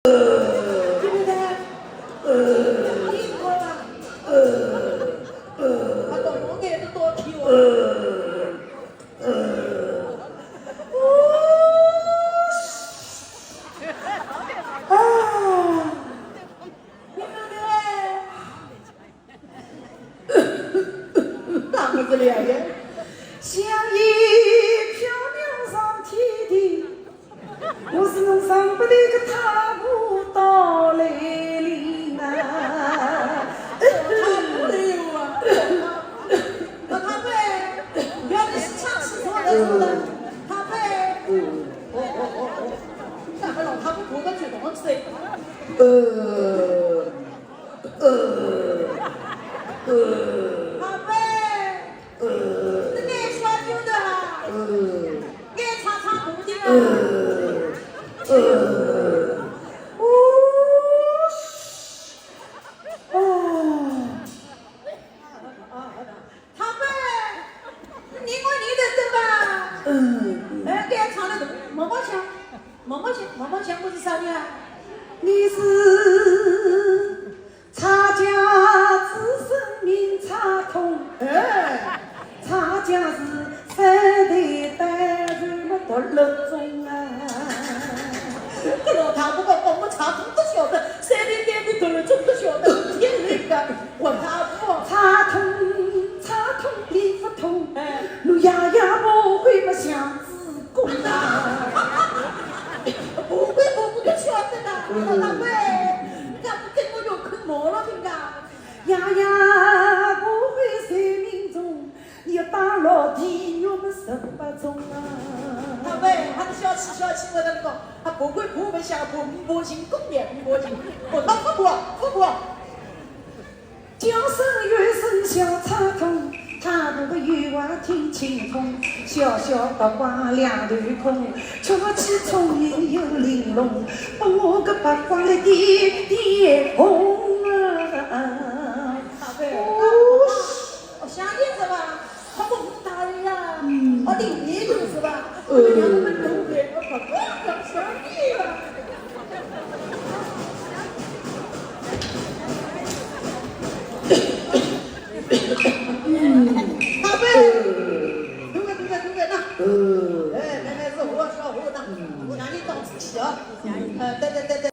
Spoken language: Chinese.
对不对？英国啊，他懂我给的多听我。这里啊，像一飘渺上天地，我是侬上不得个踏步到来临啊！他不溜啊！他呗，原来是唱词错的错的，他呗，咱们老他不哭的最多次。他呗。你是差家子生命差通，差家是三代单传么独乐中啊！这老他不管我们差通都晓得，三代单传独乐中都晓得，天那个我他不差通理不通，路呀呀不会么想自宫啊！不会不晓得的，老大喂，你看不跟我有坑毛了，你看。呀呀，不会生命中，你要打牢地狱么18种啊！他喂，他的小气，我的那个，他不会不会下不不行，公平不行，我他不，叫声乐声小插筒，他不会语话听清通，小小八卦两头空，巧气聪明又玲珑，把我个八卦来点红啊！我相信是吧？他不打人呀，我顶你就是吧？我们两个都对，我不想